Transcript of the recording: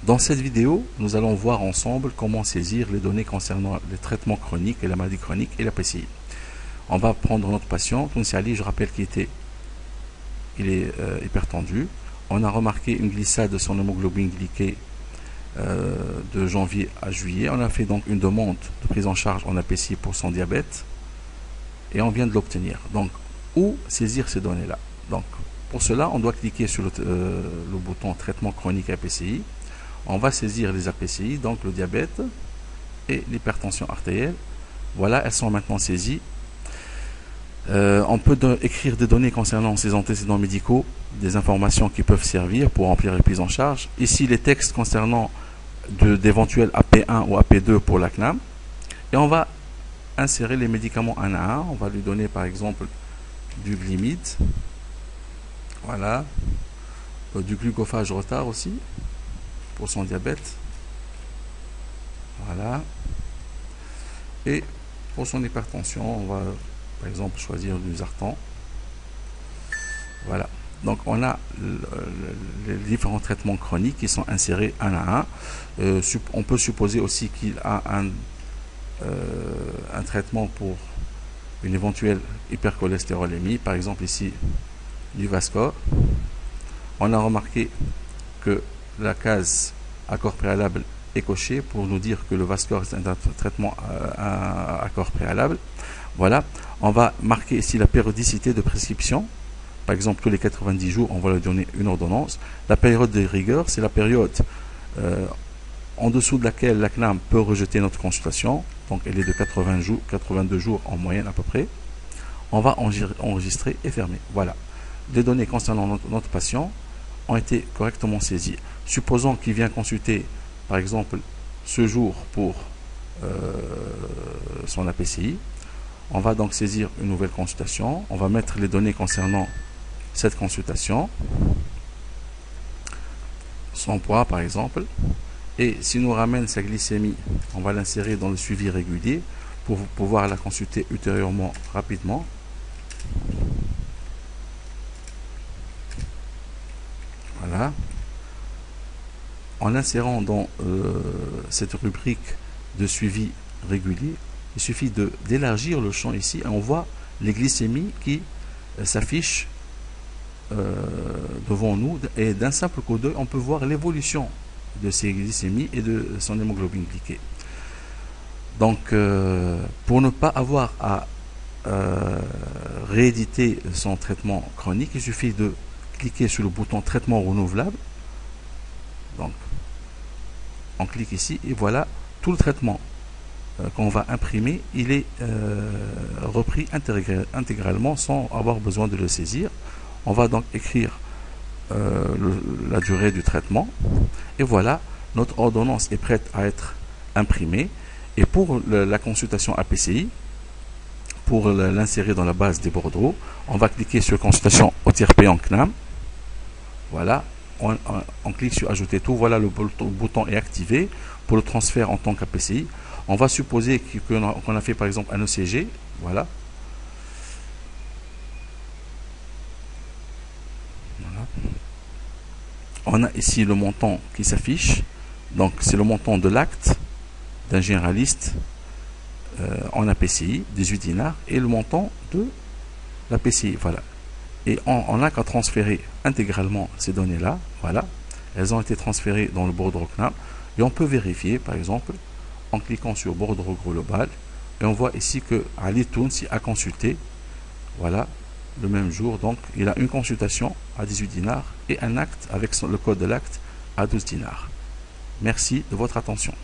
Dans cette vidéo, nous allons voir ensemble comment saisir les données concernant les traitements chroniques et la maladie chronique et la PCI. On va prendre notre patient, Tounsi Ali, je rappelle qu'il est hypertendu. On a remarqué une glissade de son hémoglobine glyquée de janvier à juillet. On a fait donc une demande de prise en charge en APCI pour son diabète et on vient de l'obtenir. Donc, où saisir ces données-là? Donc, pour cela, on doit cliquer sur le bouton traitement chronique APCI. On va saisir les APCI, donc le diabète et l'hypertension artérielle. Voilà, elles sont maintenant saisies. On peut écrire des données concernant ces antécédents médicaux, des informations qui peuvent servir pour remplir les prises en charge. Ici, les textes concernant d'éventuels AP1 ou AP2 pour la CNAM. Et on va insérer les médicaments un à un. On va lui donner par exemple du glimide. Voilà. Du glucophage retard aussi pour son diabète. Voilà. Et pour son hypertension, on va par exemple choisir du Zartan. Voilà. Donc on a les différents traitements chroniques qui sont insérés un à un. On peut supposer aussi qu'il a un traitement pour une éventuelle hypercholestérolémie, par exemple ici du Vascor. On a remarqué que la case accord préalable est cochée pour nous dire que le Vascor est un traitement à accord préalable. Voilà, on va marquer ici la périodicité de prescription. Par exemple, tous les 90 jours, on va lui donner une ordonnance. La période de rigueur, c'est la période en dessous de laquelle la CNAM peut rejeter notre consultation. Donc, elle est de 82 jours en moyenne à peu près. On va enregistrer et fermer. Voilà. Les données concernant notre patient ont été correctement saisies. Supposons qu'il vient consulter, par exemple, ce jour pour son APCI. On va donc saisir une nouvelle consultation. On va mettre les données concernant cette consultation. Son poids, par exemple. Et s'il nous ramène sa glycémie, on va l'insérer dans le suivi régulier pour pouvoir la consulter ultérieurement rapidement. Voilà. En l'insérant dans cette rubrique de suivi régulier, il suffit d'élargir le champ ici et on voit les glycémies qui s'affichent devant nous, et d'un simple coup d'œil on peut voir l'évolution de ces glycémies et de son hémoglobine glyquée. Donc pour ne pas avoir à rééditer son traitement chronique, il suffit de cliquer sur le bouton traitement renouvelable. Donc on clique ici et voilà, tout le traitement qu'on va imprimer, il est repris intégralement sans avoir besoin de le saisir. On va donc écrire la durée du traitement et voilà, notre ordonnance est prête à être imprimée. Et pour la consultation APCI, pour l'insérer dans la base des bordereaux, on va cliquer sur consultation au tiers payant CNAM. Voilà, on clique sur ajouter tout. Voilà, le bouton est activé pour le transfert en tant qu'APCI. On va supposer qu'on a fait par exemple un ECG. Voilà. Voilà. On a ici le montant qui s'affiche. Donc c'est le montant de l'acte d'un généraliste en APCI, 18 dinars, et le montant de l'APCI. Voilà. Et on n'a qu'à transférer intégralement ces données-là. Voilà. Elles ont été transférées dans le bordereau CNAM. Et on peut vérifier, par exemple, en cliquant sur bordereau global. Et on voit ici que Ali Tounsi a consulté. Voilà. Le même jour. Donc, il a une consultation à 18 dinars et un acte avec le code de l'acte à 12 dinars. Merci de votre attention.